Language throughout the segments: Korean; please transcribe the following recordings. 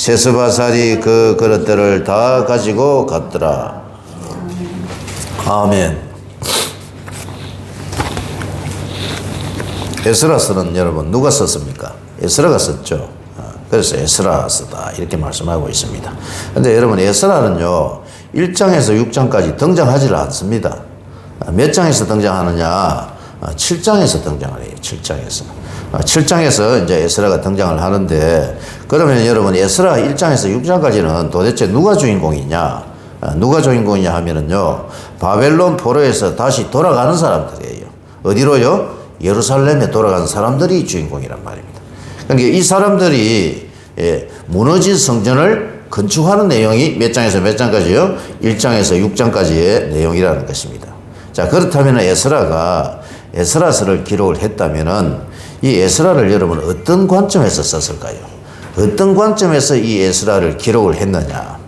세스바살이 그 그릇들을 다 가지고 갔더라. 아멘. 에스라서는 여러분 누가 썼습니까? 에스라가 썼죠. 그래서 에스라서다 이렇게 말씀하고 있습니다. 근데 여러분 에스라는요 1장에서 6장까지 등장하지를 않습니다. 몇 장에서 등장하느냐? 7장에서 등장을 해요. 7장에서. 7장에서 이제 에스라가 등장을 하는데, 그러면 여러분 에스라 1장에서 6장까지는 도대체 누가 주인공이냐? 누가 주인공이냐 하면은요 바벨론 포로에서 다시 돌아가는 사람들이에요. 어디로요? 예루살렘에 돌아가는 사람들이 주인공이란 말입니다. 그러니까 이 사람들이 무너진 성전을 건축하는 내용이 몇 장에서 몇 장까지요? 1장에서 6장까지의 내용이라는 것입니다. 자, 그렇다면 에스라가 에스라서를 기록을 했다면은 이 에스라를 여러분 어떤 관점에서 썼을까요? 어떤 관점에서 이 에스라를 기록을 했느냐?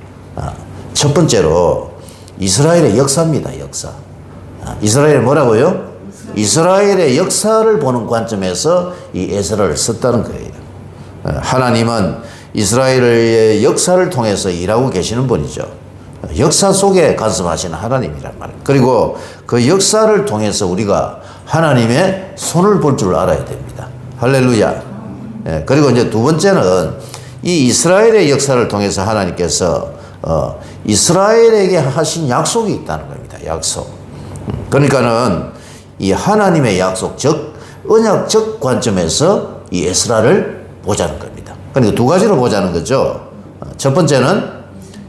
첫 번째로 이스라엘의 역사입니다. 역사. 이스라엘 뭐라고요? 이스라엘의 역사를 보는 관점에서 이 에스라를 썼다는 거예요. 하나님은 이스라엘의 역사를 통해서 일하고 계시는 분이죠. 역사 속에 간섭하시는 하나님이란 말이에요. 그리고 그 역사를 통해서 우리가 하나님의 손을 볼 줄 알아야 됩니다. 할렐루야. 그리고 이제 두 번째는 이 이스라엘의 역사를 통해서 하나님께서 이스라엘에게 하신 약속이 있다는 겁니다. 약속. 그러니까는 이 하나님의 약속, 즉 언약적 관점에서 이 에스라를 보자는 겁니다. 그러니까 두 가지로 보자는 거죠. 첫 번째는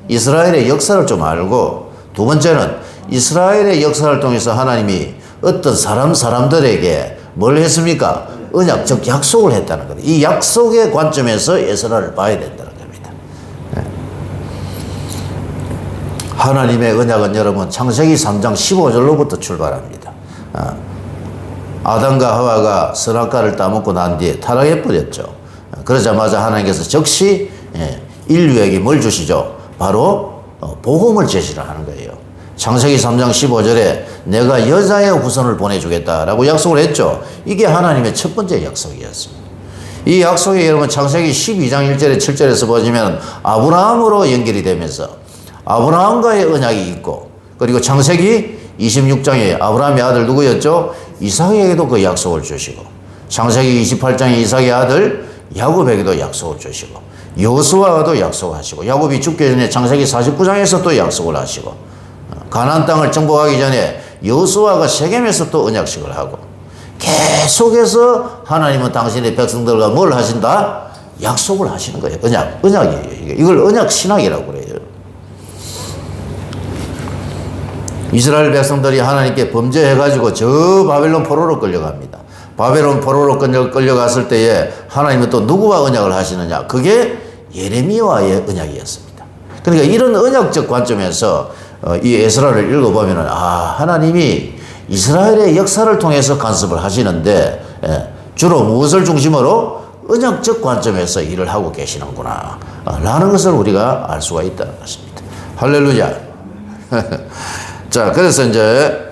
이스라엘의 역사를 좀 알고, 두 번째는 이스라엘의 역사를 통해서 하나님이 어떤 사람들에게 뭘 했습니까? 언약적 약속을 했다는 거예요. 이 약속의 관점에서 에스라를 봐야 된다는 겁니다. 하나님의 언약은 여러분 창세기 3장 15절로부터 출발합니다. 아담과 하와가 선악과를 따먹고 난 뒤에 타락해버렸죠. 그러자마자 하나님께서 즉시 인류에게 뭘 주시죠? 바로 복음을 제시를 하는 거예요. 창세기 3장 15절에 내가 여자의 후손을 보내주겠다라고 약속을 했죠. 이게 하나님의 첫 번째 약속이었습니다. 이 약속이 여러분 창세기 12장 1절에 7절에서 보시면 아브라함으로 연결이 되면서 아브라함과의 언약이 있고, 그리고 창세기 26장에 아브라함의 아들 누구였죠? 이삭에게도 그 약속을 주시고, 창세기 28장에 이삭의 아들 야곱에게도 약속을 주시고, 여호수아와도 약속하시고, 야곱이 죽기 전에 창세기 49장에서 또 약속을 하시고, 가나안 땅을 정복하기 전에 여호수아가 세겜에서 또 언약식을 하고, 계속해서 하나님은 당신의 백성들과 뭘 하신다? 약속을 하시는 거예요. 언약이에요. 이걸 언약 신학이라고 그래요. 이스라엘 백성들이 하나님께 범죄해가지고 저 바벨론 포로로 끌려갑니다. 바벨론 포로로 끌려갔을 때에 하나님은 또 누구와 언약을 하시느냐? 그게 예레미야와의 언약이었습니다. 그러니까 이런 언약적 관점에서 이 에스라를 읽어보면 하나님이 이스라엘의 역사를 통해서 간섭을 하시는데 주로 무엇을 중심으로? 언약적 관점에서 일을 하고 계시는구나 라는 것을 우리가 알 수가 있다는 것입니다. 할렐루야. 자, 그래서 이제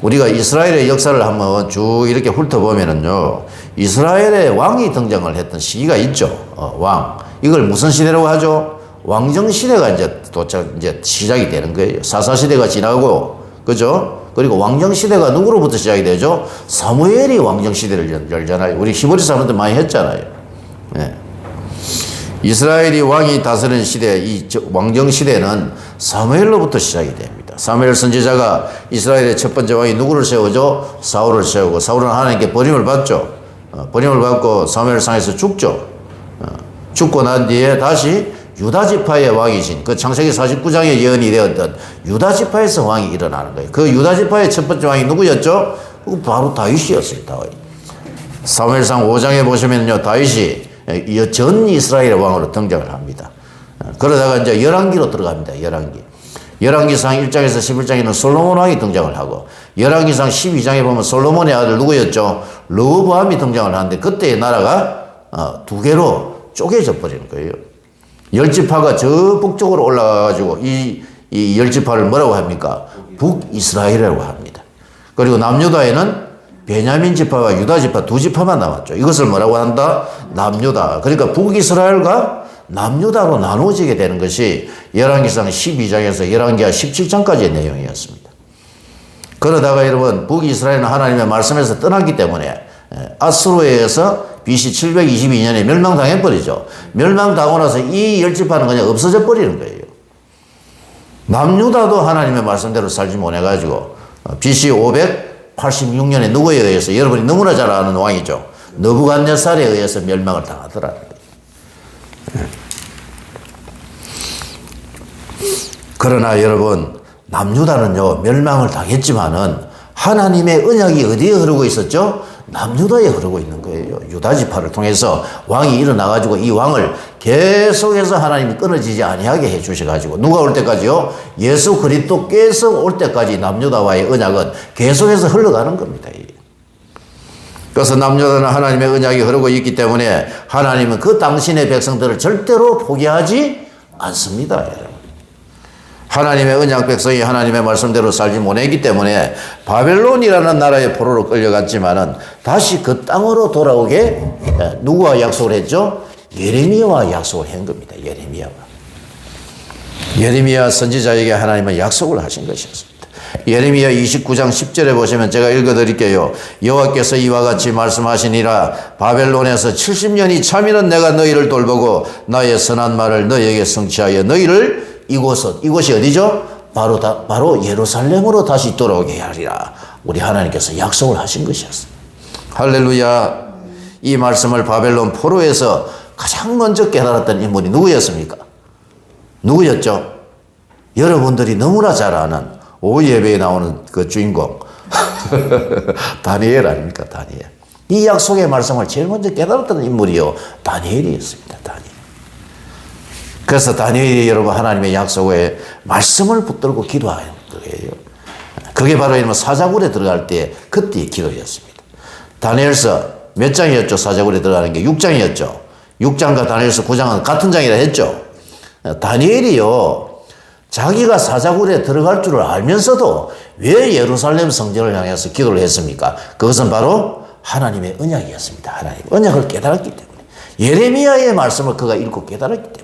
우리가 이스라엘의 역사를 한번 쭉 이렇게 훑어보면은요, 이스라엘의 왕이 등장을 했던 시기가 있죠. 왕. 이걸 무슨 시대라고 하죠? 왕정시대가 이제 시작이 되는 거예요. 사사시대가 지나고, 그죠? 그리고 왕정시대가 누구로부터 시작이 되죠? 사무엘이 왕정시대를 열잖아요. 우리 히브리 사람들 많이 했잖아요. 네. 이스라엘이 왕이 다스리는 시대, 이 왕정시대는 사무엘로부터 시작이 됩니다. 사무엘 선지자가 이스라엘의 첫 번째 왕이 누구를 세우죠? 사울을 세우고, 사울은 하나님께 버림을 받죠. 버림을 받고 사무엘상에서 죽죠. 죽고 난 뒤에 다시 유다지파의 왕이신 그 창세기 49장에 예언이 되었던 유다지파에서 왕이 일어나는 거예요. 그 유다지파의 첫 번째 왕이 누구였죠? 바로 다윗이었어요. 다윗. 사무엘상 5장에 보시면요, 다윗이 전 이스라엘의 왕으로 등장을 합니다. 그러다가 이제 열왕기로 들어갑니다. 열왕기상 1장에서 11장에는 솔로몬 왕이 등장을 하고, 열왕기상 12장에 보면 솔로몬의 아들 누구였죠? 르호보암이 등장을 하는데, 그때의 나라가 두 개로 쪼개져 버리는 거예요. 열지파가 저 북쪽으로 올라가가지고 이 열지파를 뭐라고 합니까? 북이스라엘이라고 합니다. 그리고 남유다에는 베냐민 지파와 유다 지파 두 지파만 남았죠. 이것을 뭐라고 한다? 남유다. 그러니까 북이스라엘과 남유다로 나누어지게 되는 것이 열왕기상 12장에서 열왕기하 17장까지의 내용이었습니다. 그러다가 여러분 북이스라엘은 하나님의 말씀에서 떠났기 때문에 아수르에 의해서 BC 722년에 멸망당해버리죠. 멸망당하고 나서 이 열지파는 그냥 없어져 버리는 거예요. 남유다도 하나님의 말씀대로 살지 못해가지고 BC 586년에 누구에 의해서, 여러분이 너무나 잘 아는 왕이죠, 느부갓네살에 의해서 멸망을 당하더라는 거예요. 그러나 여러분, 남유다는요 멸망을 당했지만은 하나님의 언약이 어디에 흐르고 있었죠? 남유다에 흐르고 있는 거예요. 유다 지파를 통해서 왕이 일어나가지고 이 왕을 계속해서 하나님이 끊어지지 아니하게 해주셔가지고, 누가 올 때까지요? 예수 그리스도께서 올 때까지 남유다와의 언약은 계속해서 흘러가는 겁니다. 그래서 남유다는 하나님의 언약이 흐르고 있기 때문에 하나님은 그 당신의 백성들을 절대로 포기하지 않습니다, 여러분. 하나님의 언약 백성이 하나님의 말씀대로 살지 못했기 때문에 바벨론이라는 나라의 포로로 끌려갔지만은 다시 그 땅으로 돌아오게 누구와 약속을 했죠? 예레미야와 약속을 한 겁니다. 예레미야 선지자에게 하나님은 약속을 하신 것이었습니다. 예레미야 29장 10절에 보시면 제가 읽어드릴게요. 여호와께서 이와 같이 말씀하시니라. 바벨론에서 70년이 차면은 내가 너희를 돌보고 나의 선한 말을 너희에게 성취하여 너희를 이곳이 어디죠? 바로 예루살렘으로 다시 돌아오게 하리라. 우리 하나님께서 약속을 하신 것이었습니다. 할렐루야. 이 말씀을 바벨론 포로에서 가장 먼저 깨달았던 인물이 누구였습니까? 누구였죠? 여러분들이 너무나 잘 아는 오후 예배에 나오는 그 주인공 다니엘 아닙니까? 다니엘. 이 약속의 말씀을 제일 먼저 깨달았던 인물이요, 다니엘이었습니다. 다니엘. 그래서 다니엘이 여러분 하나님의 약속에 말씀을 붙들고 기도하는 거예요. 그게 바로 이런 사자굴에 들어갈 때 그때의 기도였습니다. 다니엘서 몇 장이었죠? 사자굴에 들어가는 게 6장이었죠. 6장과 다니엘서 9장은 같은 장이라 했죠. 다니엘이요, 자기가 사자굴에 들어갈 줄을 알면서도 왜 예루살렘 성전을 향해서 기도를 했습니까? 그것은 바로 하나님의 언약이었습니다. 하나님 언약을 깨달았기 때문에. 예레미야의 말씀을 그가 읽고 깨달았기 때문에.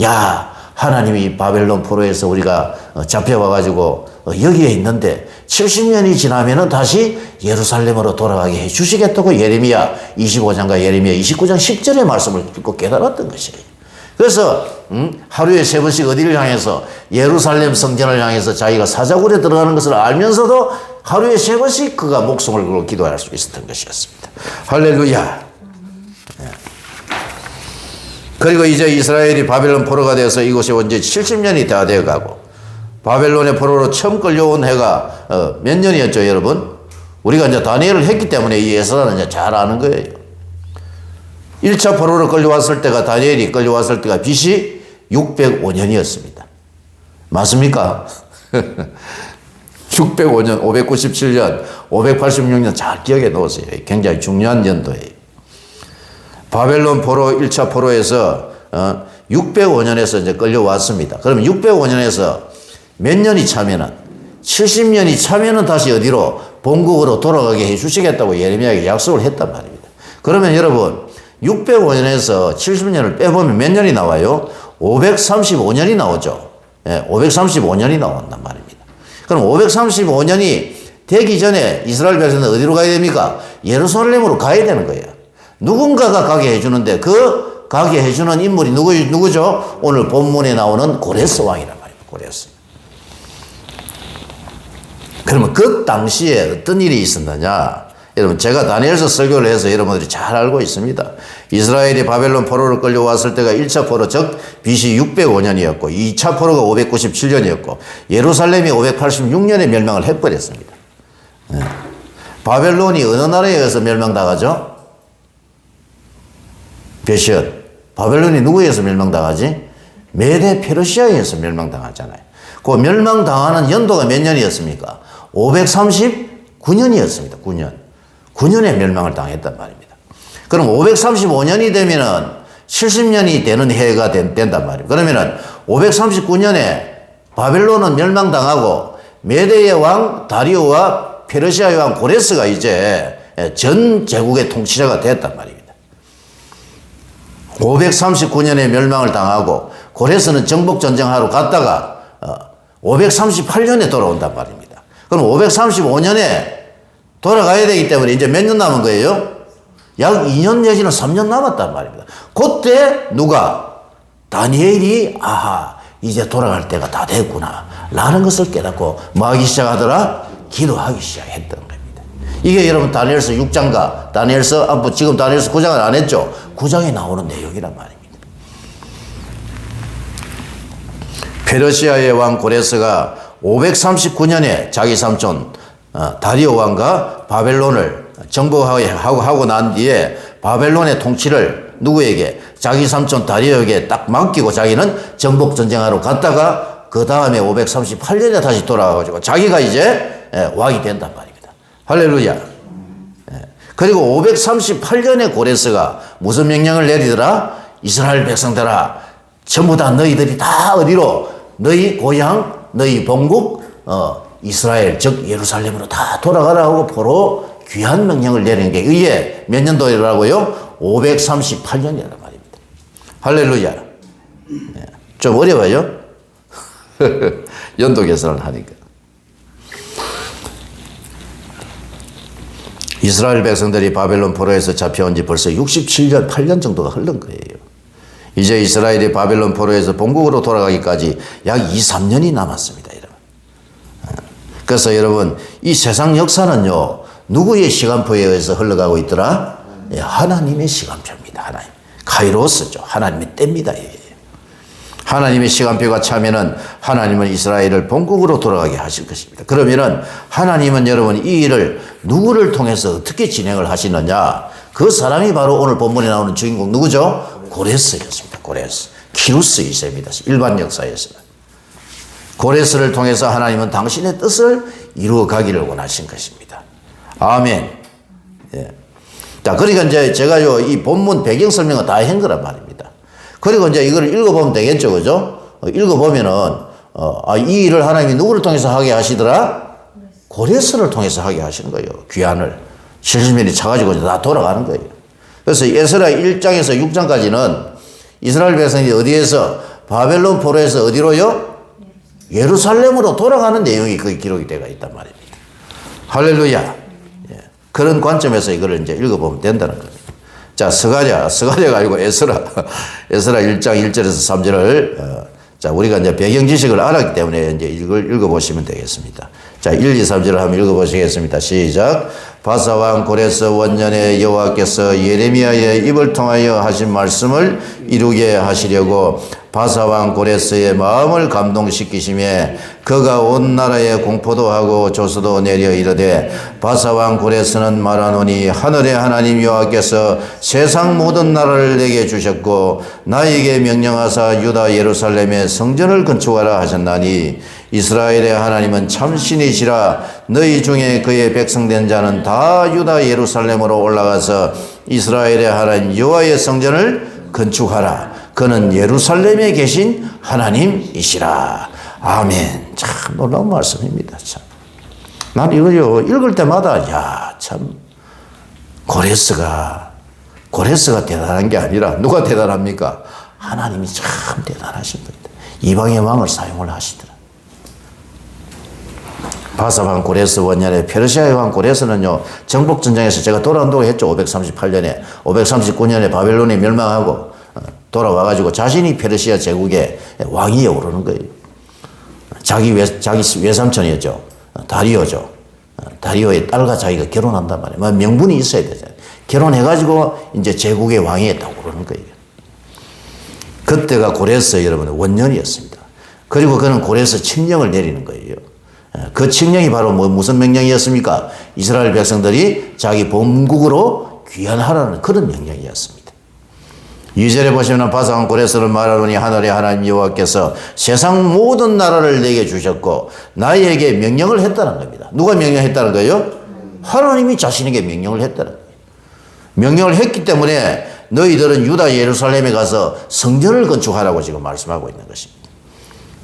야, 하나님이 바벨론 포로에서 우리가 잡혀와가지고 여기에 있는데 70년이 지나면은 다시 예루살렘으로 돌아가게 해 주시겠다고 예레미야 25장과 예레미야 29장 10절의 말씀을 읽고 깨달았던 것이에요. 그래서 하루에 3번씩 어디를 향해서? 예루살렘 성전을 향해서 자기가 사자굴에 들어가는 것을 알면서도 하루에 3번씩 그가 목숨을 걸고 기도할 수 있었던 것이었습니다. 할렐루야. 그리고 이제 이스라엘이 바벨론 포로가 되어서 이곳에 온 지 70년이 다 되어가고, 바벨론의 포로로 처음 끌려온 해가 몇 년이었죠, 여러분? 우리가 이제 다니엘을 했기 때문에 이 예서는 이제 잘 아는 거예요. 1차 포로로 끌려왔을 때가, 다니엘이 끌려왔을 때가 BC 605년이었습니다. 맞습니까? 605년, 597년, 586년 잘 기억해 놓으세요. 굉장히 중요한 연도예요. 바벨론 포로 1차 포로에서 605년에서 이제 끌려왔습니다. 그러면 605년에서 몇 년이 차면은, 70년이 차면은 다시 어디로? 본국으로 돌아가게 해 주시겠다고 예레미야에게 약속을 했단 말입니다. 그러면 여러분 605년에서 70년을 빼보면 몇 년이 나와요? 535년이 나오죠. 535년이 나온단 말입니다. 그럼 535년이 되기 전에 이스라엘 백성은 어디로 가야 됩니까? 예루살렘으로 가야 되는 거예요. 누군가가 가게 해주는데 그 가게 해주는 인물이 누구죠? 오늘 본문에 나오는 고레스 왕이란 말입니다. 고레스. 그러면 그 당시에 어떤 일이 있었느냐? 여러분, 제가 다니엘서 설교를 해서 여러분들이 잘 알고 있습니다. 이스라엘이 바벨론 포로를 끌려왔을 때가 1차 포로, 즉 BC 605년이었고 2차 포로가 597년이었고 예루살렘이 586년에 멸망을 해버렸습니다. 바벨론이 어느 나라에 의해서 멸망당하죠? 베시언. 바벨론이 누구에 의해서 멸망당하지? 메데 페르시아에 의해서 멸망당하잖아요. 그 멸망당하는 연도가 몇 년이었습니까? 539년이었습니다. 9년에 멸망을 당했단 말입니다. 그럼 535년이 되면은 70년이 되는 해가 된단 말이에요. 그러면은 539년에 바벨론은 멸망당하고 메데의 왕 다리오와 페르시아의 왕 고레스가 이제 전 제국의 통치자가 됐단 말입니다. 539년에 멸망을 당하고 고레스는 정복전쟁하러 갔다가 538년에 돌아온단 말입니다. 그럼 535년에 돌아가야 되기 때문에 이제 몇 년 남은 거예요? 약 2년 내지는 3년 남았단 말입니다. 그때 누가? 다니엘이 아하 이제 돌아갈 때가 다 됐구나 라는 것을 깨닫고 뭐 하기 시작하더라? 기도하기 시작했던 겁니다. 이게 여러분 다니엘서 6장과 다니엘서 지금 다니엘서 9장을 안 했죠? 9장에 나오는 내용이란 말입니다. 페르시아의 왕 고레스가 539년에 자기 삼촌 다리오 왕과 바벨론을 정복하고 난 뒤에 바벨론의 통치를 누구에게? 자기 삼촌 다리오에게 딱 맡기고 자기는 정복전쟁하러 갔다가 그 다음에 538년에 다시 돌아와가지고 자기가 이제 왕이 된단 말입니다. 할렐루야. 그리고 538년에 고레스가 무슨 명령을 내리더라? 이스라엘 백성들아 전부 다 너희들이 다 어디로? 너희 고향, 너희 본국 이스라엘 즉 예루살렘으로 다 돌아가라 하고 포로 귀한 명령을 내리는 게 이게 몇 년도라고요? 538년이란 말입니다. 할렐루야. 좀 어려워요? 연도 계산을 하니까. 이스라엘 백성들이 바벨론 포로에서 잡혀온 지 벌써 67년, 8년 정도가 흐른 거예요. 이제 이스라엘이 바벨론 포로에서 본국으로 돌아가기까지 약 2, 3년이 남았습니다. 여러분. 그래서 여러분 이 세상 역사는요. 누구의 시간표에 의해서 흘러가고 있더라? 하나님의 시간표입니다. 하나님. 카이로스죠. 하나님의 때입니다. 하나님의 시간표가 차면은 하나님은 이스라엘을 본국으로 돌아가게 하실 것입니다. 그러면은 하나님은 여러분 이 일을 누구를 통해서 어떻게 진행을 하시느냐? 그 사람이 바로 오늘 본문에 나오는 주인공 누구죠? 고레스였습니다. 고레스. 키루스 2세입니다. 일반 역사에서는. 고레스를 통해서 하나님은 당신의 뜻을 이루어 가기를 원하신 것입니다. 아멘. 예. 자, 그러니까 이제 제가요, 이 본문 배경 설명을 다 한 거란 말입니다. 그리고 이제 이걸 읽어보면 되겠죠. 그죠? 읽어보면은, 이 일을 하나님이 누구를 통해서 하게 하시더라? 고레스를 통해서 하게 하시는 거예요. 귀환을. 70년이 차가지고 다 돌아가는 거예요. 그래서 에스라 1장에서 6장까지는 이스라엘 백성이 어디에서? 바벨론 포로에서 어디로요? 예루살렘으로 돌아가는 내용이 거기 기록이 되어 있단 말입니다. 할렐루야. 예. 그런 관점에서 이걸 이제 읽어보면 된다는 겁니다. 자, 스가랴가 아니고 에스라 1장 1절에서 3절을, 자, 우리가 이제 배경 지식을 알았기 때문에 이제 이걸 읽어보시면 되겠습니다. 자, 1, 2, 3절을 한번 읽어보시겠습니다. 시작. 바사왕 고레스 원년에 여호와께서 예레미야의 입을 통하여 하신 말씀을 이루게 하시려고 바사왕 고레스의 마음을 감동시키심에 그가 온 나라에 공포도 하고 조서도 내려 이르되 바사왕 고레스는 말하노니 하늘의 하나님 여호와께서 세상 모든 나라를 내게 주셨고 나에게 명령하사 유다 예루살렘에 성전을 건축하라 하셨나니 이스라엘의 하나님은 참신이시라 너희 중에 그의 백성된 자는 다 유다 예루살렘으로 올라가서 이스라엘의 하나님 여호와의 성전을 건축하라. 그는 예루살렘에 계신 하나님이시라. 아멘. 참 놀라운 말씀입니다. 참. 난 이거요 읽을 때마다 참 고레스가 대단한 게 아니라 누가 대단합니까? 하나님이 참 대단하신 분이다. 이방의 왕을 사용을 하시더라. 바사왕 고레스 원년에 페르시아의 왕 고레스는요 정복전쟁에서 제가 돌아온다고 했죠. 538년에 539년에 바벨론이 멸망하고 돌아와가지고 자신이 페르시아 제국의 왕위에 오르는 거예요. 자기 외삼촌이었죠. 다리오죠. 다리오의 딸과 자기가 결혼한단 말이에요. 명분이 있어야 되잖아요. 결혼해가지고 이제 제국의 왕위에 딱 오르는 거예요. 그때가 고레스 여러분 원년이었습니다. 그리고 그는 고레스 칙령을 내리는 거예요. 그 칙령이 바로 무슨 명령이었습니까? 이스라엘 백성들이 자기 본국으로 귀환하라는 그런 명령이었습니다. 2절에 보시면 바사왕 고레스를 말하노니 하늘의 하나님 여호와께서 세상 모든 나라를 내게 주셨고 나에게 명령을 했다는 겁니다. 누가 명령했다는 거예요? 하나님이 자신에게 명령을 했다는 거예요. 명령을 했기 때문에 너희들은 유다 예루살렘에 가서 성전을 건축하라고 지금 말씀하고 있는 것입니다.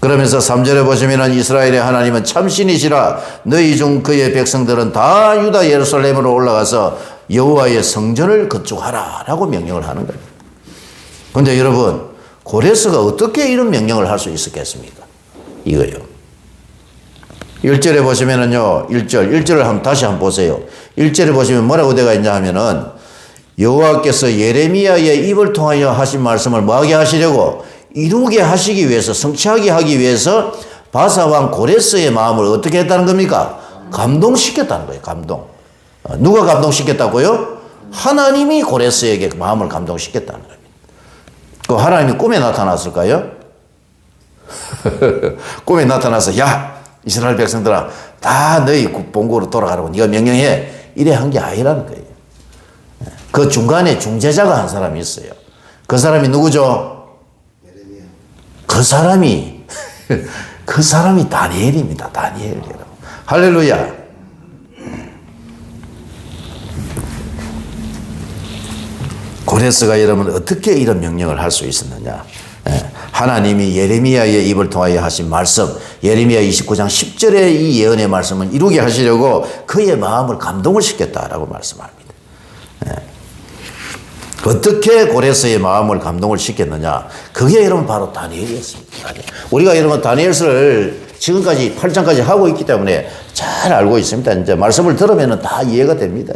그러면서 3절에 보시면 이스라엘의 하나님은 참신이시라 너희 중 그의 백성들은 다 유다 예루살렘으로 올라가서 여호와의 성전을 건축하라 라고 명령을 하는 겁니다. 근데 여러분, 고레스가 어떻게 이런 명령을 할 수 있었겠습니까? 이거요. 1절에 보시면은요, 1절을 한번 다시 한번 보세요. 1절에 보시면 뭐라고 되어 있냐 하면은, 여호와께서 예레미야의 입을 통하여 하신 말씀을 뭐하게 하시려고? 이루게 하시기 위해서, 성취하게 하기 위해서 바사왕 고레스의 마음을 어떻게 했다는 겁니까? 감동시켰다는 거예요. 감동. 누가 감동시켰다고요? 하나님이 고레스에게 마음을 감동시켰다는 겁니다. 그 하나님이 꿈에 나타났을까요? 꿈에 나타나서 야 이스라엘 백성들아 다 너희 본국으로 돌아가라고 네가 명령해 이래 한 게 아니라는 거예요. 그 중간에 중재자가 한 사람이 있어요. 그 사람이 누구죠? 그 사람이 다니엘입니다. 다니엘. 할렐루야. 고레스가 여러분 어떻게 이런 명령을 할 수 있었느냐? 하나님이 예레미야의 입을 통하여 하신 말씀, 예레미야 29장 10절의 이 예언의 말씀을 이루게 하시려고 그의 마음을 감동을 시켰다라고 말씀합니다. 어떻게 고레스의 마음을 감동을 시켰느냐? 그게 여러분 바로 다니엘이었습니다. 우리가 여러분 다니엘서를 지금까지 8장까지 하고 있기 때문에 잘 알고 있습니다. 이제 말씀을 들으면 다 이해가 됩니다.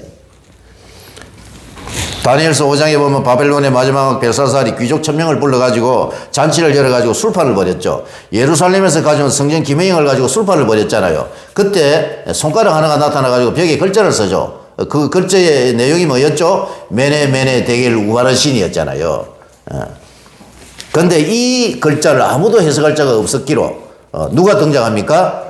다니엘서 5장에 보면 바벨론의 마지막 벨사살이 귀족 1000명을 불러가지고 잔치를 열어가지고 술판을 벌였죠. 예루살렘에서 가져온 성전 기명을 가지고 술판을 벌였잖아요. 그때 손가락 하나가 나타나가지고 벽에 글자를 써죠. 그 글자의 내용이 뭐였죠? 메네 메네 데겔 우바르신이었잖아요. 그런데 이 글자를 아무도 해석할 자가 없었기로 누가 등장합니까?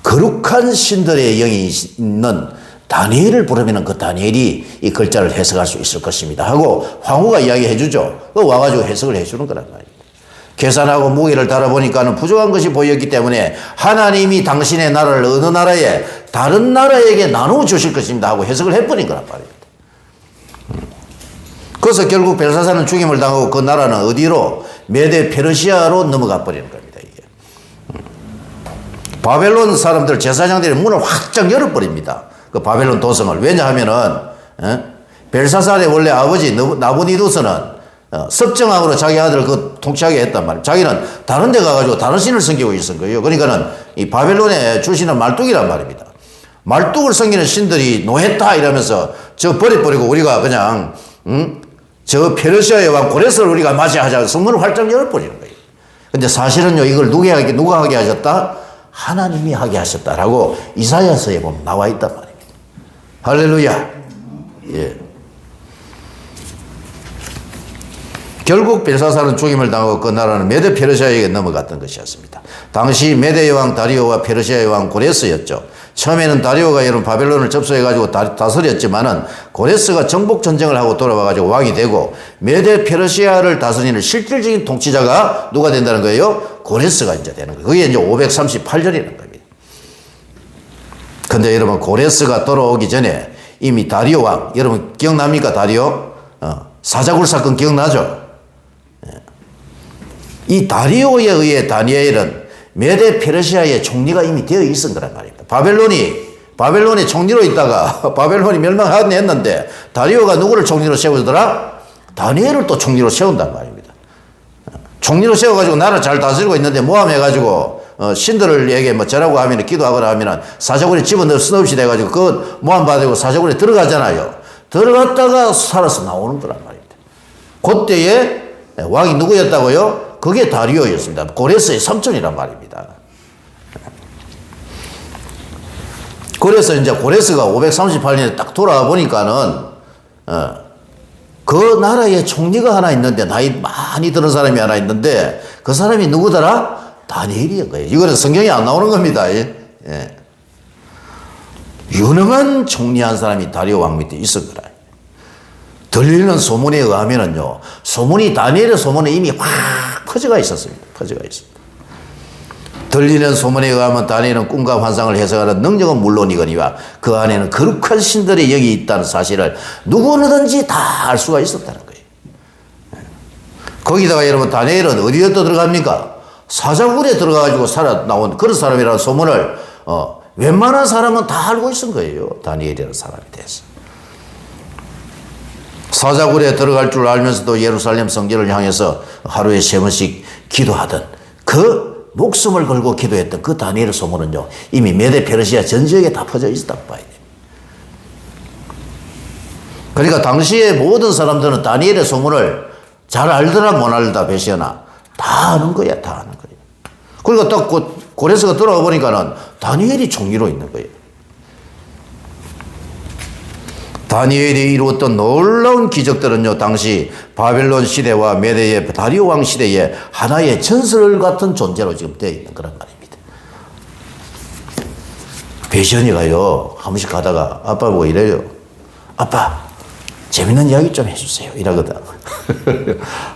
거룩한 신들의 영이 있는 다니엘을 부르면 그 다니엘이 이 글자를 해석할 수 있을 것입니다 하고 황후가 이야기해 주죠. 그 와가지고 해석을 해 주는 거란 말입니다. 계산하고 무게를 달아보니까는 부족한 것이 보였기 때문에 하나님이 당신의 나라를 어느 나라에 다른 나라에게 나누어 주실 것입니다 하고 해석을 해버린 거란 말입니다. 그래서 결국 벨사살은 죽임을 당하고 그 나라는 어디로? 메데 페르시아로 넘어가 버리는 겁니다. 이게. 바벨론 사람들 제사장들이 문을 확장 열어버립니다. 그 바벨론 도성을. 왜냐하면은 벨사살의 원래 아버지 나부니두스는 섭정왕으로 자기 아들을 그 통치하게 했단 말이에요. 자기는 다른 데 가가지고 다른 신을 섬기고 있었던 거예요. 그러니까는 이 바벨론의 주신은 말뚝이란 말입니다. 말뚝을 섬기는 신들이 노했다 이러면서 저 버려버리고 우리가 그냥 저 페르시아의 왕 고레스를 우리가 맞이하자 성문을 활짝 열어버리는 거예요. 근데 사실은요 이걸 누가 하게 하셨다? 하나님이 하게 하셨다라고 이사야서에 보면 나와 있단 말입니다. 할렐루야. 예. 결국 벨사살은 죽임을 당하고 그 나라는 메데 페르시아에게 넘어갔던 것이었습니다. 당시 메데의 왕 다리오와 페르시아의 왕 고레스였죠. 처음에는 다리오가 여러분 바벨론을 접수해가지고 다스렸지만은 고레스가 정복 전쟁을 하고 돌아와가지고 왕이 되고 메데 페르시아를 다스리는 실질적인 통치자가 누가 된다는 거예요? 고레스가 이제 되는 거예요. 그게 이제 538년이라는 겁니다. 근데 여러분 고레스가 돌아오기 전에 이미 다리오 왕, 여러분 기억납니까? 다리오? 사자굴 사건 기억나죠? 이 다리오에 의해 다니엘은 메데 페르시아의 총리가 이미 되어 있은 거란 말입니다. 바벨론이 총리로 있다가 바벨론이 멸망했는데 다리오가 누구를 총리로 세우더라? 다니엘을 또 총리로 세운단 말입니다. 총리로 세워가지고 나라 잘 다스리고 있는데 모함해가지고 신들에게 뭐 저라고 하면 기도하거나 하면 사자굴에 집어넣을 수 없이 돼가지고 그 모함 받고 사자굴에 들어가잖아요. 들어갔다가 살아서 나오는 거란 말입니다. 그때에 왕이 누구였다고요? 그게 다리오였습니다. 고레스의 삼촌이란 말입니다. 그래서 이제 고레스가 538년에 딱 돌아와 보니까는 그 나라에 총리가 하나 있는데 나이 많이 드는 사람이 하나 있는데 그 사람이 누구더라? 다니엘이었 거예요. 이거는 성경에 안 나오는 겁니다. 예. 유능한 총리한 사람이 다리오 왕 밑에 있을 거라. 들리는 소문에 의하면은요, 다니엘의 소문에 이미 확 퍼져가 있었습니다. 들리는 소문에 의하면 다니엘은 꿈과 환상을 해석하는 능력은 물론이거니와 그 안에는 거룩한 신들의 영이 있다는 사실을 누구든지 다 알 수가 있었다는 거예요. 거기다가 여러분 다니엘은 어디에 또 들어갑니까? 사자굴에 들어가가지고 살아 나온 그런 사람이라는 소문을 웬만한 사람은 다 알고 있은 거예요. 다니엘이라는 사람에 대해서. 사자굴에 들어갈 줄 알면서도 예루살렘 성전을 향해서 하루에 3번씩 기도하던 그 목숨을 걸고 기도했던 그 다니엘의 소문은요, 이미 메데 페르시아 전 지역에 다 퍼져 있었다고 봐야 돼요. 그러니까 당시에 모든 사람들은 다니엘의 소문을 잘 알더라 못 알더라 배시하나 다 아는 거야, 다 아는 거야. 그러니까 딱 고레스가 들어와 보니까는 다니엘이 총리로 있는 거예요. 다니엘이 이루었던 놀라운 기적들은요, 당시 바벨론 시대와 메대의 다리오 왕 시대에 하나의 전설 같은 존재로 지금 되어 있는 그런 말입니다. 배시연이가요, 한 번씩 가다가 아빠 보고 이래요. 아빠, 재밌는 이야기 좀 해주세요. 이러거든.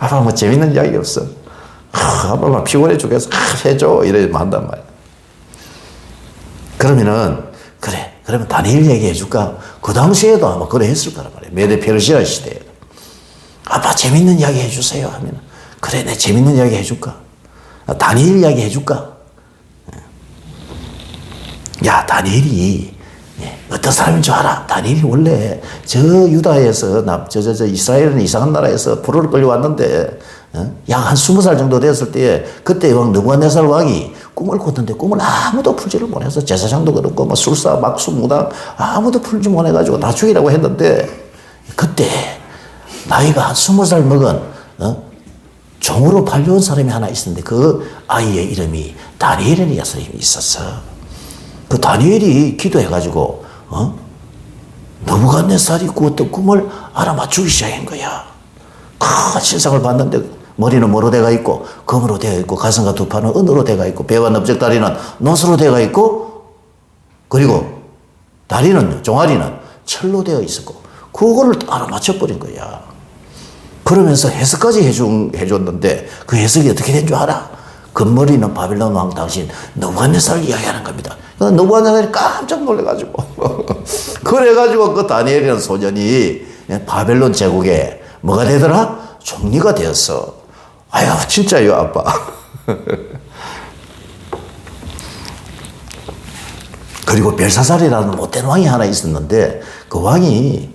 아빠, 뭐 재밌는 이야기 없어. 아빠 막 피곤해 죽겠어. 해줘. 이러면 한단 말이야. 그러면은, 그래. 그러면 다니엘 얘기 해줄까? 그 당시에도 아마 그래 했을 거란 말이에요. 메데 페르시아 시대에. 아빠 재밌는 이야기 해주세요 하면, 그래, 내 재밌는 이야기 해줄까? 다니엘 이야기 해줄까? 야, 다니엘이 어떤 사람인 줄 알아? 다니엘이 원래 저 유다에서 이스라엘은 이상한 나라에서 포로를 끌려왔는데 약 한 20살 정도 됐을 때에 그때 왕 느부갓네살 왕이 꿈을 꿨는데 꿈을 아무도 풀지를 못해서 제사장도 그렇고 뭐 술사, 막수, 무당 아무도 풀지 못해가지고 다 죽이라고 했는데 그때 나이가 한 20살 먹은 종으로 팔려온 사람이 하나 있었는데 그 아이의 이름이 다니엘이라는 사람이 있었어. 그 다니엘이 기도해가지고 느부갓네살이 꾸었던 꿈을 알아맞추기 시작한 거야. 큰 신상을 봤는데 머리는 뭐로 돼가 있고 금으로 되어 있고 가슴과 두 팔은 은으로 돼가 있고 배와 넓적다리는 노스로 돼가 있고 그리고 다리는 종아리는 철로 되어 있었고 그거를 알아맞혀버린 거야. 그러면서 해석까지 해줬는데 그 해석이 어떻게 된 줄 알아? 금머리는 바벨론 왕 당신 느부갓네살을 이야기하는 겁니다. 느부갓네살이 깜짝 놀래가지고 그래가지고 그 다니엘이라는 소년이 바벨론 제국에 뭐가 되더라? 총리가 되었어. 아유, 진짜요, 아빠. 그리고 벨사살이라는 못된 왕이 하나 있었는데 그 왕이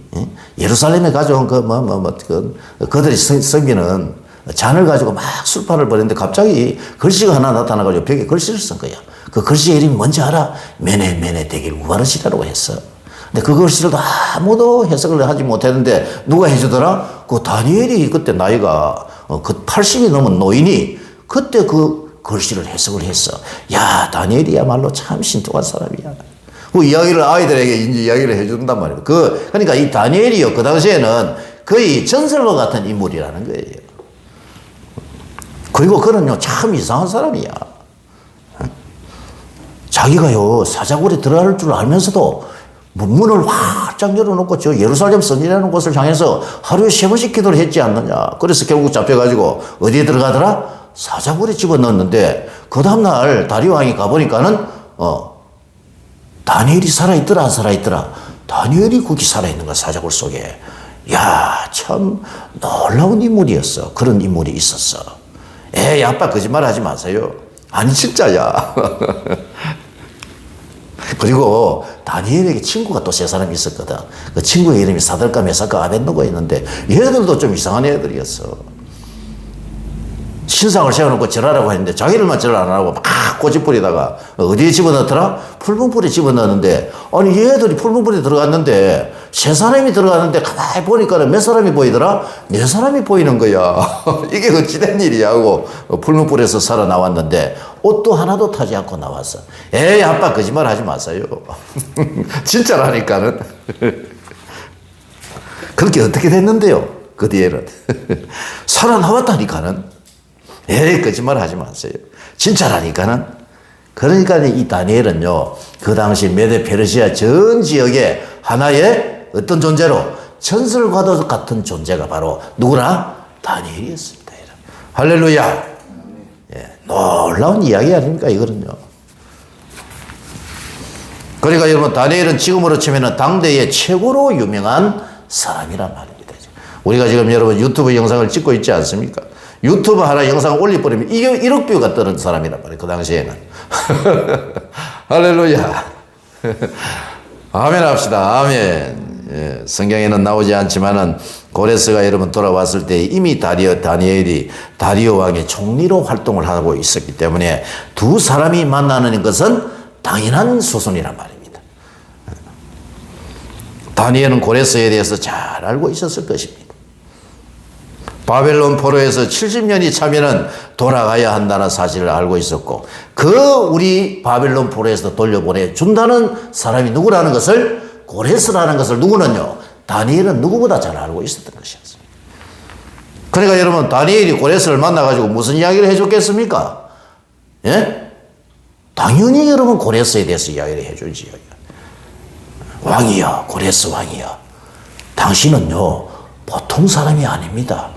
예루살렘에 가져온 그들이 섬기는 잔을 가지고 막 술판을 벌였는데 갑자기 글씨가 하나 나타나가지고 벽에 글씨를 쓴 거야. 그 글씨의 이름이 뭔지 알아? 메네 대길 우바르시라고 했어. 근데 그 글씨를 아무도 해석을 하지 못했는데 누가 해주더라? 그 다니엘이 그때 나이가 그 80이 넘은 노인이 그때 그 글씨를 해석을 했어. 야, 다니엘이야말로 참 신통한 사람이야. 그 이야기를 아이들에게 이제 이야기를 해준단 말이에요. 그러니까 이 다니엘이요, 그 당시에는 거의 전설과 같은 인물이라는 거예요. 그리고 그는요, 참 이상한 사람이야. 자기가요, 사자굴에 들어갈 줄 알면서도 문을 활짝 열어놓고 저 예루살렘 성전이라는 곳을 향해서 하루에 3번씩 기도를 했지 않느냐. 그래서 결국 잡혀가지고 어디에 들어가더라? 사자굴에 집어넣었는데 그 다음날 다리오 왕이 가보니까는 다니엘이 살아있더라 안 살아있더라? 다니엘이 거기 살아있는 거야, 사자굴 속에. 야, 참 놀라운 인물이었어. 그런 인물이 있었어. 에이, 아빠 거짓말 하지 마세요. 아니, 진짜야. 그리고 다니엘에게 친구가 또 3사람이 있었거든. 그 친구의 이름이 사들카, 메사카, 아벳느고가 있는데 얘들도 좀 이상한 애들이었어. 신상을 세워놓고 절하라고 했는데 자기들만 절 안 하고 막 고집부리다가 어디에 집어넣더라? 풀분불에 집어넣었는데 아니 얘들이 풀분불에 들어갔는데 3사람이 들어갔는데 가만히 보니까 몇 사람이 보이더라? 4사람이 보이는 거야. 이게 어찌된 일이야 하고 풀분불에서 살아나왔는데 옷도 하나도 타지 않고 나왔어. 에이, 아빠 거짓말 하지 마세요. 진짜라니까는. 그렇게 어떻게 됐는데요? 그 뒤에는. 살아나왔다니까는. 에이, 거짓말 하지 마세요. 진짜라니까는. 그러니까 이 다니엘은요, 그 당시 메데 페르시아 전 지역에 하나의 어떤 존재로 전설과도 같은 존재가 바로 누구나 다니엘이었습니다. 할렐루야. 예, 놀라운 이야기 아닙니까, 이거는요. 그러니까 여러분, 다니엘은 지금으로 치면 당대의 최고로 유명한 사람이란 말입니다. 우리가 지금 여러분 유튜브 영상을 찍고 있지 않습니까? 유튜브 하나 영상 올려버리면 이게 1억 뷰가 뜨는 사람이란 말이에요. 그 당시에는. 할렐루야. 아멘 합시다. 아멘. 성경에는 나오지 않지만은 고레스가 여러분 돌아왔을 때 이미 다니엘이 다리오 왕의 총리로 활동을 하고 있었기 때문에 두 사람이 만나는 것은 당연한 수순이란 말입니다. 다니엘은 고레스에 대해서 잘 알고 있었을 것입니다. 바벨론 포로에서 70년이 차면은 돌아가야 한다는 사실을 알고 있었고, 우리 바벨론 포로에서 돌려보내 준다는 사람이 누구라는 것을, 고레스라는 것을 누구는요, 다니엘은 누구보다 잘 알고 있었던 것이었어요. 그러니까 여러분, 다니엘이 고레스를 만나가지고 무슨 이야기를 해줬겠습니까? 예? 당연히 여러분 고레스에 대해서 이야기를 해주지요. 왕이여, 고레스 왕이여, 당신은요 보통 사람이 아닙니다.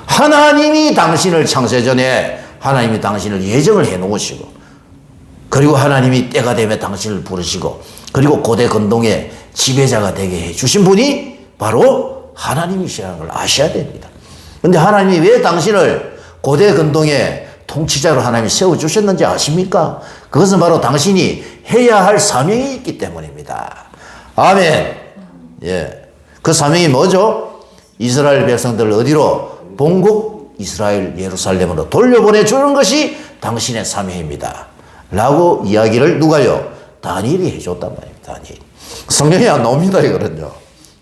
하나님이 당신을 창세전에 하나님이 당신을 예정을 해 놓으시고, 그리고 하나님이 때가 되면 당신을 부르시고, 그리고 고대 근동의 지배자가 되게 해 주신 분이 바로 하나님이시라는 걸 아셔야 됩니다. 그런데 하나님이 왜 당신을 고대 근동의 통치자로 하나님이 세워주셨는지 아십니까? 그것은 바로 당신이 해야 할 사명이 있기 때문입니다. 아멘. 예. 그 사명이 뭐죠? 이스라엘 백성들을 어디로? 본국 이스라엘 예루살렘으로 돌려보내 주는 것이 당신의 사명입니다. 라고 이야기를 누가요? 다니엘이 해줬단 말입니다. 다니엘. 성경에 안 나옵니다. 이거는요.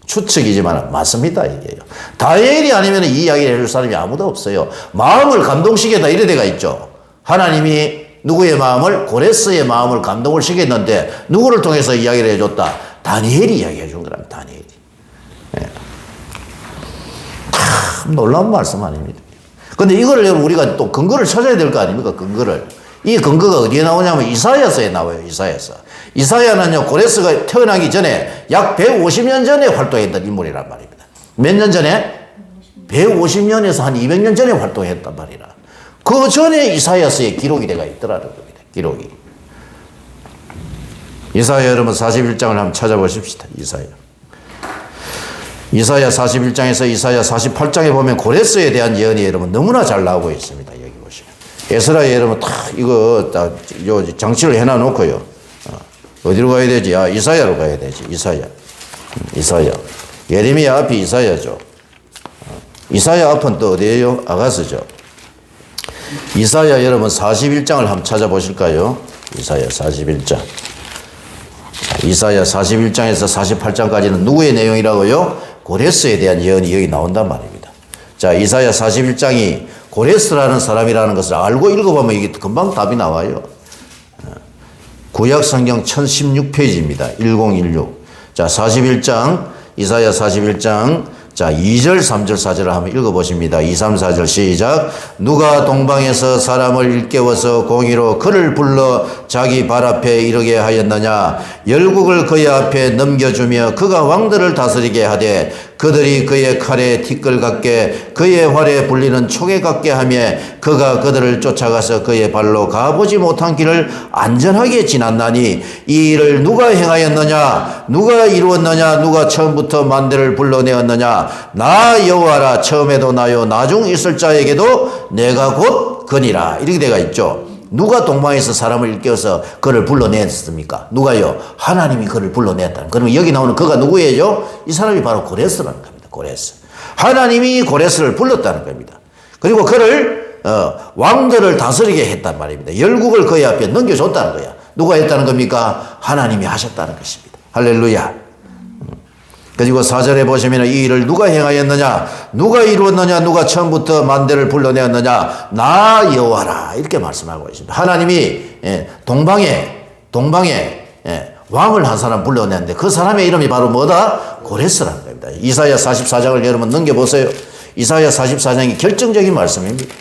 추측이지만 맞습니다. 이게요. 다니엘이 아니면 이 이야기를 해줄 사람이 아무도 없어요. 마음을 감동시켰다 이래 데가 있죠. 하나님이 누구의 마음을, 고레스의 마음을 감동을 시켰는데 누구를 통해서 이야기를 해줬다? 다니엘이 이야기해 준 거랍니다. 다니엘이. 네. 참 놀라운 말씀 아닙니다. 근데 이거를 우리가 또 근거를 찾아야 될 거 아닙니까? 근거를. 이 근거가 어디에 나오냐면 이사야서에 나와요. 이사야서. 이사야는요, 고레스가 태어나기 전에 약 150년 전에 활동했던 인물이란 말입니다. 몇 년 전에? 150년에서 한 200년 전에 활동했단 말이라. 그 전에 이사야서에 기록이 되어 있더라는 겁니다. 기록이. 이사야 여러분 41장을 한번 찾아보십시다. 이사야 41장에서 이사야 48장에 보면 고레스에 대한 예언이 여러분 너무나 잘 나오고 있습니다. 여기 보시면. 에스라에 여러분 다 이거 다 장치를 해놔 놓고요. 어디로 가야 되지? 이사야로 가야 되지. 이사야. 예레미야 앞이 이사야죠. 이사야 앞은 또 어디예요? 아가스죠. 이사야 여러분 41장을 한번 찾아보실까요? 이사야 41장. 이사야 41장에서 48장까지는 누구의 내용이라고요? 고레스에 대한 예언이 여기 나온단 말입니다. 자, 이사야 41장이 고레스라는 사람이라는 것을 알고 읽어보면 이게 금방 답이 나와요. 구약 성경 1016페이지입니다. 1016. 자, 41장, 이사야 41장, 자, 2절, 3절, 4절을 한번 읽어보십니다. 2, 3, 4절 시작. 누가 동방에서 사람을 일깨워서 공의로 그를 불러 자기 발 앞에 이르게 하였느냐. 열국을 그의 앞에 넘겨주며 그가 왕들을 다스리게 하되 그들이 그의 칼에 티끌 같게 그의 활에 불리는 촉에 같게 하며 그가 그들을 쫓아가서 그의 발로 가보지 못한 길을 안전하게 지났나니 이 일을 누가 행하였느냐. 누가 이루었느냐. 누가 처음부터 만대를 불러내었느냐. 나 여호와라. 처음에도 나요 나중 있을 자에게도 내가 곧 그니라. 이렇게 되어 있죠. 누가 동방에서 사람을 일깨워서 그를 불러냈습니까? 누가요? 하나님이 그를 불러냈다. 그러면 여기 나오는 그가 누구예요? 이 사람이 바로 고레스라는 겁니다. 고레스. 하나님이 고레스를 불렀다는 겁니다. 그리고 그를 왕들을 다스리게 했단 말입니다. 열국을 그의 앞에 넘겨줬다는 거야. 누가 했다는 겁니까? 하나님이 하셨다는 것입니다. 할렐루야. 그리고 4절에 보시면 이 일을 누가 행하였느냐, 누가 이루었느냐, 누가 처음부터 만대를 불러내었느냐, 나 여호와라. 이렇게 말씀하고 있습니다. 하나님이 동방에 왕을 한 사람 불러내는데 그 사람의 이름이 바로 뭐다? 고레스라는 겁니다. 이사야 44장을 여러분 넘겨보세요. 이사야 44장이 결정적인 말씀입니다.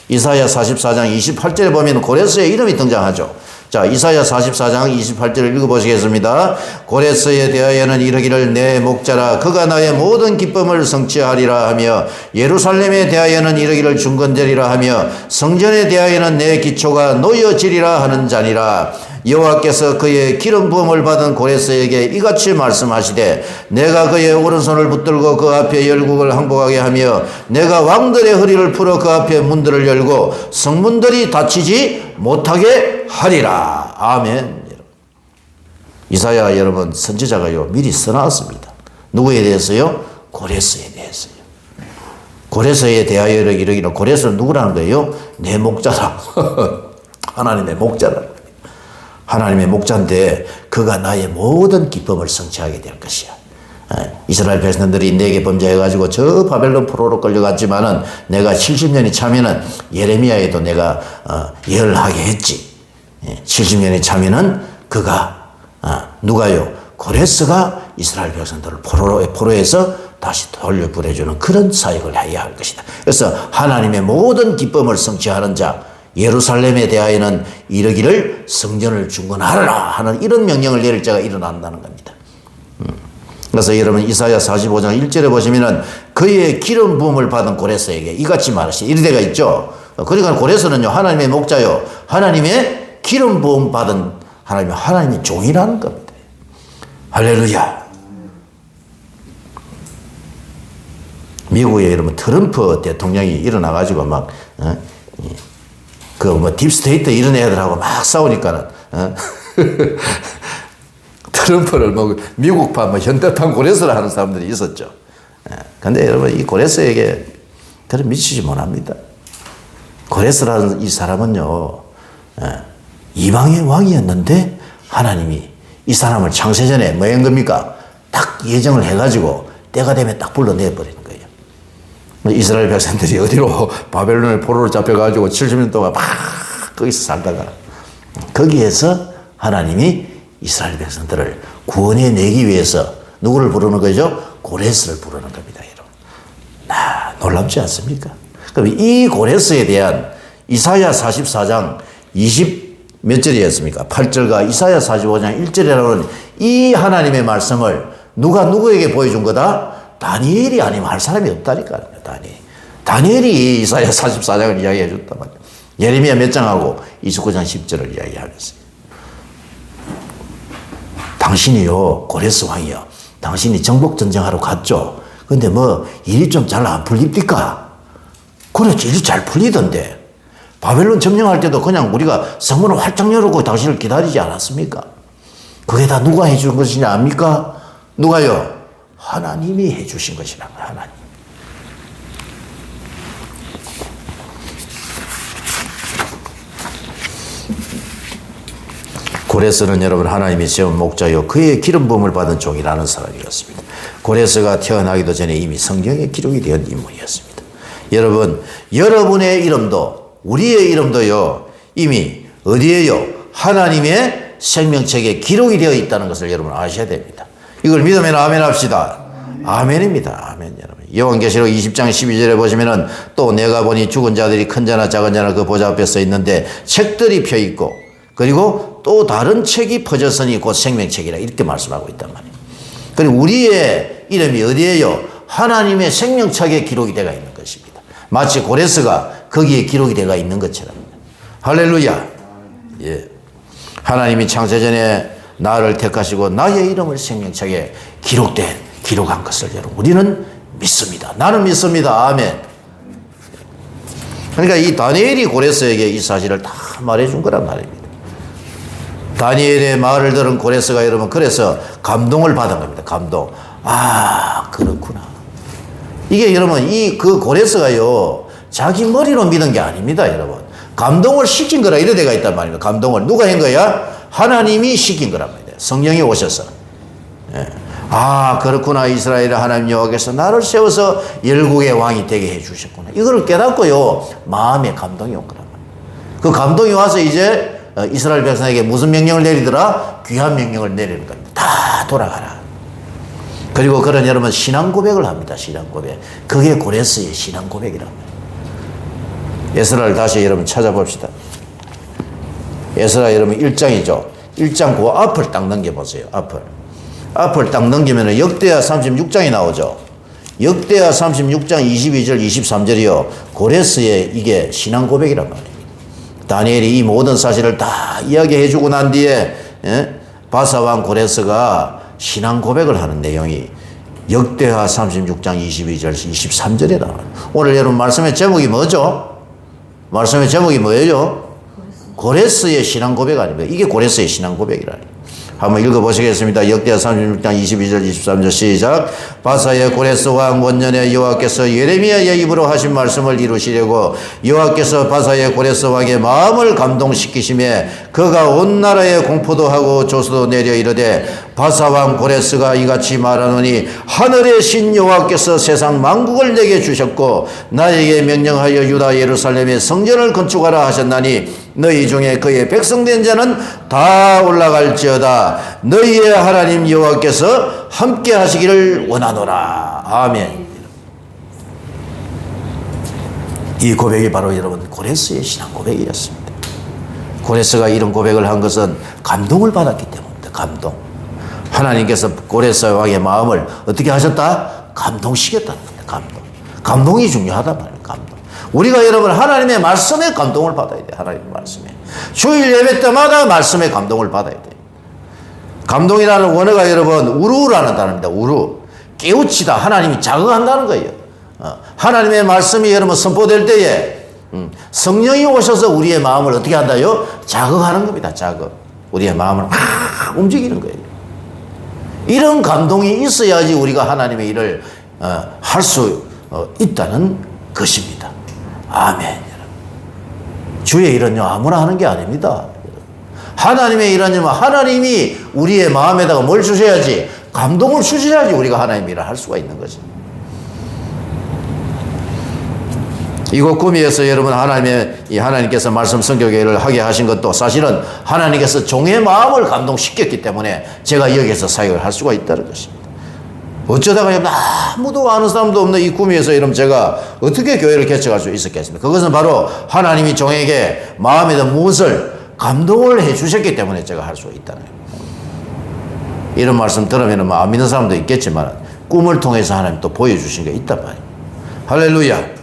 이사야 44장 28절에 보면 고레스의 이름이 등장하죠. 자, 이사야 44장 28절을 읽어보시겠습니다. 고레스에 대하여는 이르기를 내 목자라 그가 나의 모든 기쁨을 성취하리라 하며 예루살렘에 대하여는 이르기를 중건되리라 하며 성전에 대하여는 내 기초가 놓여지리라 하는 자니라. 여호와께서 그의 기름 부음을 받은 고레스에게 이같이 말씀하시되 내가 그의 오른손을 붙들고 그 앞에 열국을 항복하게 하며 내가 왕들의 허리를 풀어 그 앞에 문들을 열고 성문들이 닫히지 못하게 하리라. 아멘. 이사야 여러분 선지자가요 미리 써놨습니다. 누구에 대해서요? 고레스에 대해서요. 고레스에 대하여 이르기를, 고레스는 누구라는 거예요? 내 목자라. 하나님의 목자라. 하나님의 목자인데 그가 나의 모든 기쁨을 성취하게 될 것이야. 이스라엘 백성들이 내게 범죄해가지고 저 바벨론 포로로 끌려갔지만은 내가 70년이 차면은 예레미야에도 내가 예언하게 했지. 70년이 차면은 그가 누가요? 고레스가 이스라엘 백성들을 포로에서 다시 돌려보내주는 그런 사역을 해야 할 것이다. 그래서 하나님의 모든 기쁨을 성취하는 자, 예루살렘에 대하여는 이르기를 성전을 중건하라 하는 이런 명령을 내릴 자가 일어난다는 겁니다. 그래서 여러분 이사야 45장 1절에 보시면은 그의 기름 부음을 받은 고레스에게 이같이 말하시 이르되가 있죠. 그러니까 고레스는요 하나님의 목자요 하나님의 기름 부음 받은 하나님의 종이라는 겁니다. 할렐루야. 미국에 여러분 트럼프 대통령이 일어나가지고 막 그 뭐 딥스테이트 이런 애들하고 막 싸우니까는 트럼프를 뭐 미국파 뭐 현대판 고레스라 하는 사람들이 있었죠. 근데 여러분 이 고레스에게 그런 미치지 못합니다. 고레스라는 이 사람은요 이방의 왕이었는데 하나님이 이 사람을 창세전에 뭐 한 겁니까? 딱 예정을 해가지고 때가 되면 딱 불러내버리는 거예요. 이스라엘 백성들이 어디로 바벨론의 포로로 잡혀가지고 70년 동안 막 거기서 살다가 거기에서 하나님이 이스라엘 백성들을 구원해 내기 위해서 누구를 부르는 거죠? 고레스를 부르는 겁니다, 여러분. 놀랍지 않습니까? 그럼 이 고레스에 대한 이사야 44장 20몇 절이었습니까? 8절과 이사야 45장 1절이라는 이 하나님의 말씀을 누가 누구에게 보여준 거다? 다니엘이 아니면 할 사람이 없다니까. 다니엘이 이사야 44장을 이야기해 줬단 말이에요. 예레미야 몇 장하고 29장 10절을 이야기하겠어요. 당신이요, 고레스 왕이요. 당신이 정복전쟁하러 갔죠. 근데 뭐, 일이 좀 잘 안 풀립니까? 그래, 일이 잘 풀리던데. 바벨론 점령할 때도 그냥 우리가 성문을 활짝 열고 당신을 기다리지 않았습니까? 그게 다 누가 해준 것이냐 압니까? 누가요? 하나님이 해주신 것이라는 거예요, 하나님. 고레스는 여러분 하나님이 세운 목자요 그의 기름 부음을 받은 종이라는 사람이었습니다. 고레스가 태어나기도 전에 이미 성경에 기록이 된 인물이었습니다. 여러분 여러분의 이름도 우리의 이름도요 이미 어디에요? 하나님의 생명책에 기록이 되어 있다는 것을 여러분 아셔야 됩니다. 이걸 믿으면 아멘 합시다. 아멘입니다. 아멘 여러분. 요한계시록 20장 12절에 보시면은 또 내가 보니 죽은 자들이 큰 자나 작은 자나 그 보좌 앞에 서 있는데 책들이 펴 있고 그리고 또 다른 책이 퍼졌으니 곧 생명책이라 이렇게 말씀하고 있단 말이에요. 그리고 우리의 이름이 어디에요? 하나님의 생명책에 기록이 되어 있는 것입니다. 마치 고레스가 거기에 기록이 되어 있는 것처럼. 할렐루야. 예. 하나님이 창세전에 나를 택하시고 나의 이름을 생명책에 기록한 것을 여러분 우리는 믿습니다. 나는 믿습니다. 아멘. 그러니까 이 다니엘이 고레스에게 이 사실을 다 말해준 거란 말입니다. 다니엘의 말을 들은 고레스가 여러분 그래서 감동을 받은 겁니다. 감동. 아 그렇구나. 이게 여러분 그 고레스가요 자기 머리로 믿은 게 아닙니다. 여러분 감동을 시킨 거라 이래 돼가 있단 말입니다. 감동을 누가 한 거야? 하나님이 시킨 거란 말이에요. 성령이 오셔서. 예. 아 그렇구나. 이스라엘의 하나님 여호와께서 나를 세워서 열국의 왕이 되게 해주셨구나. 이거를 깨닫고요 마음에 감동이 온 거란 말이에요. 그 감동이 와서 이제 이스라엘 백성에게 무슨 명령을 내리더라? 귀한 명령을 내리는 겁니다. 다 돌아가라. 그리고 그런 여러분 신앙 고백을 합니다. 신앙 고백. 그게 고레스의 신앙 고백이랍니다. 에스라를 다시 여러분 찾아봅시다. 에스라 여러분 1장이죠. 1장 그 앞을 딱 넘겨보세요. 앞을 딱 넘기면 역대하 36장이 나오죠. 역대하 36장 22절 23절이요. 고레스의 이게 신앙 고백이란 말이에요. 다니엘이 이 모든 사실을 다 이야기해주고 난 뒤에 바사왕 고레스가 신앙 고백을 하는 내용이 역대하 36장 22절 23절에 나와요. 오늘 여러분 말씀의 제목이 뭐죠? 말씀의 제목이 뭐예요? 고레스의 신앙 고백 아닙니까? 이게 고레스의 신앙 고백이라니. 한번 읽어보시겠습니다. 역대하 36장 22절 23절 시작. 바사의 고레스 왕 원년에 여호와께서 예레미야의 입으로 하신 말씀을 이루시려고 여호와께서 바사의 고레스 왕의 마음을 감동시키심에 그가 온 나라에 공포도 하고 조서도 내려 이르되 바사 왕 고레스가 이같이 말하노니 하늘의 신 여호와께서 세상 만국을 내게 주셨고 나에게 명령하여 유다 예루살렘에 성전을 건축하라 하셨나니 너희 중에 그의 백성된 자는 다 올라갈지어다. 너희의 하나님 여호와께서 함께 하시기를 원하노라. 아멘. 이 고백이 바로 여러분 고레스의 신앙 고백이었습니다. 고레스가 이런 고백을 한 것은 감동을 받았기 때문입니다. 감동. 하나님께서 고레스 왕의 마음을 어떻게 하셨다? 감동시켰다는 겁니다. 감동. 감동이 중요하단 말이에요. 감동. 우리가 여러분 하나님의 말씀에 감동을 받아야 돼요. 하나님의 말씀에. 주일 예배 때마다 말씀에 감동을 받아야 돼요. 감동이라는 원어가 여러분 우루라는 단어입니다. 우루. 깨우치다. 하나님이 자극한다는 거예요. 하나님의 말씀이 여러분 선포될 때에 성령이 오셔서 우리의 마음을 어떻게 한다요? 자극하는 겁니다. 자극. 우리의 마음을 막 움직이는 거예요. 이런 감동이 있어야지 우리가 하나님의 일을 할 수 있다는 것입니다. 아멘. 주의 일은요 아무나 하는 게 아닙니다. 하나님의 일은요 하나님이 우리의 마음에다가 뭘 주셔야지? 감동을 주셔야지 우리가 하나님의 일을 할 수가 있는 거죠. 이곳 구미에서 여러분 하나님께서 말씀 선교회를 하게 하신 것도 사실은 하나님께서 종의 마음을 감동시켰기 때문에 제가 여기서 사역을 할 수가 있다는 것입니다. 어쩌다가 아무도 아는 사람도 없는 이 구미에서 여러분 제가 어떻게 교회를 개척할 수 있었겠습니까? 그것은 바로 하나님이 종에게 마음에다 무엇을 감동을 해 주셨기 때문에 제가 할 수 있다는 거예요. 이런 말씀 들으면 안 믿는 사람도 있겠지만 꿈을 통해서 하나님 또 보여주신 게 있단 말이에요. 할렐루야.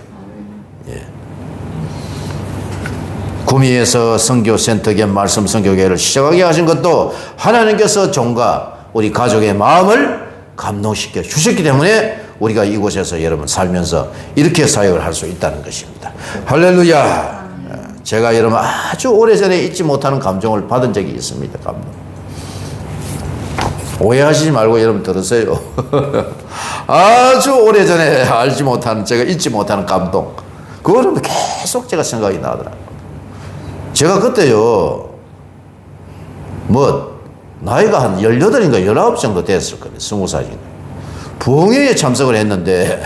구미에서 선교센터 겸 말씀 선교회를 시작하게 하신 것도 하나님께서 종과 우리 가족의 마음을 감동시켜 주셨기 때문에 우리가 이곳에서 여러분 살면서 이렇게 사역을 할 수 있다는 것입니다. 할렐루야. 제가 여러분 아주 오래전에 잊지 못하는 감정을 받은 적이 있습니다. 감동. 오해하시지 말고 여러분 들으세요. 아주 오래전에 알지 못하는 제가 잊지 못하는 감동. 그거는 계속 제가 생각이 나더라고요. 제가 그때요, 나이가 한 18인가 19 정도 됐을 거예요. 20살인가. 부흥회에 참석을 했는데,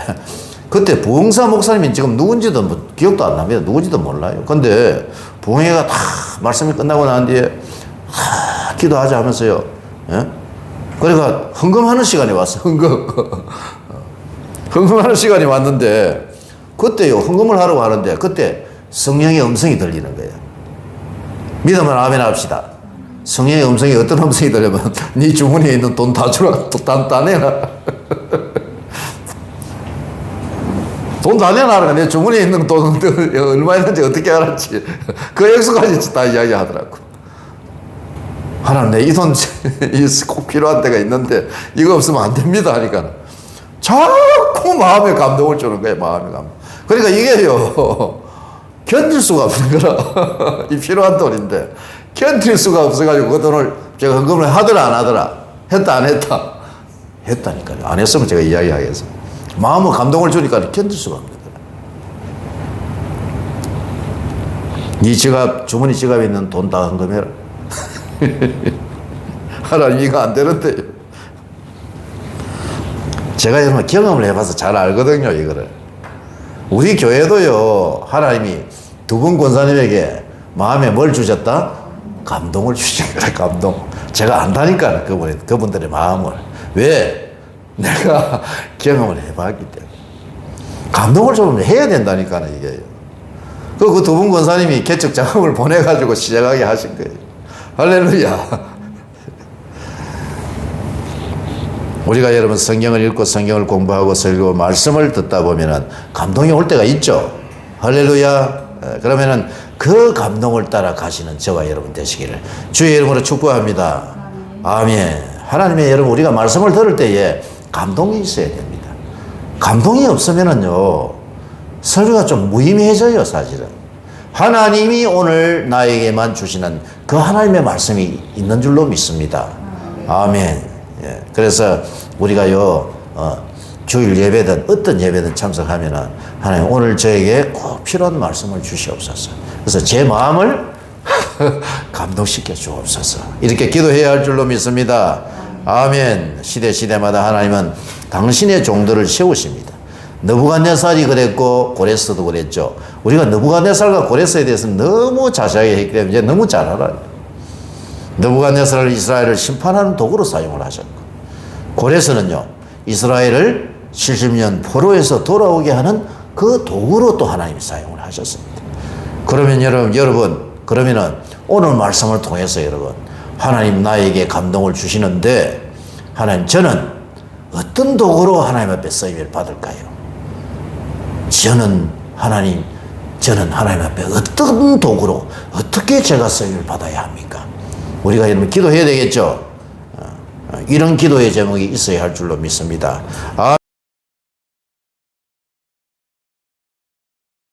그때 부흥사 목사님이 지금 누군지도 기억도 안 납니다. 누군지도 몰라요. 근데 부흥회가 다 말씀이 끝나고 난 뒤에, 기도하자 하면서요. 예? 그러니까 헌금하는 시간이 왔어요. 헌금하는 시간이 왔는데, 그때요, 헌금을 하려고 하는데, 그때 성령의 음성이 들리는 거예요. 믿으면 아멘 합시다. 성령의 음성이 어떤 음성이 들려면 네 주머니에 있는 돈 다 주라. 다 내놔. 돈 다 내놔라. 내 주머니에 있는 돈 얼마 있는지 어떻게 알았지. 그 액수까지 다 이야기하더라고. 하나님 내 이 돈 꼭 필요한 때가 있는데 이거 없으면 안 됩니다 하니까 자꾸 마음에 감동을 주는 거예요. 마음에 감동. 그러니까 이게요 견딜 수가 없는 거라. 이 필요한 돈인데 견딜 수가 없어가지고 그 돈을 제가 헌금을 하더라 안 하더라, 했다 안 했다, 했다니까요. 안 했으면 제가 이야기하겠어. 마음을 감동을 주니까 견딜 수가 없는 거라. 네 지갑, 주머니 지갑에 있는 돈 다 헌금해라. 하나님 이거 안 되는데. 제가 여러분 경험을 해봐서 잘 알거든요 이거를. 우리 교회도요, 하나님이 두 분 권사님에게 마음에 뭘 주셨다? 감동을 주신 거라. 감동. 제가 안다니까 그분들의 마음을. 왜? 내가 경험을 해봤기 때문에. 감동을 좀 해야 된다니까 이게. 그 두 분 권사님이 개척 작업을 보내가지고 시작하게 하신 거예요. 할렐루야. 우리가 여러분 성경을 읽고 성경을 공부하고 설교 말씀을 듣다 보면은 감동이 올 때가 있죠. 할렐루야. 그러면은 그 감동을 따라 가시는 저와 여러분 되시기를 주의 이름으로 축복합니다. 아멘. 하나님의 여러분 우리가 말씀을 들을 때에 감동이 있어야 됩니다. 감동이 없으면은요 설교가 좀 무의미해져요. 사실은 하나님이 오늘 나에게만 주시는 그 하나님의 말씀이 있는 줄로 믿습니다. 아멘. 예. 그래서 우리가요, 주일 예배든 어떤 예배든 참석하면은 하나님 오늘 저에게 꼭 필요한 말씀을 주시옵소서. 그래서 제 마음을 감동시켜 주옵소서. 이렇게 기도해야 할 줄로 믿습니다. 아멘. 시대마다 하나님은 당신의 종들을 세우십니다. 느부갓네살이 그랬고 고레스도 그랬죠. 우리가 느부갓네살과 고레스에 대해서 너무 자세하게 했기 때문에 이제 너무 잘 알아요. 느부갓네살을 이스라엘을 심판하는 도구로 사용을 하셨고, 고레스는요 이스라엘을 70년 포로에서 돌아오게 하는 그 도구로 또 하나님이 사용을 하셨습니다. 그러면 여러분 그러면은 오늘 말씀을 통해서 여러분, 하나님 나에게 감동을 주시는데 하나님 저는 어떤 도구로 하나님 앞에 쓰임을 받을까요? 저는 하나님 앞에 어떤 도구로 어떻게 제가 쓰임을 받아야 합니까? 우리가 여러분 기도해야 되겠죠. 이런 기도의 제목이 있어야 할 줄로 믿습니다.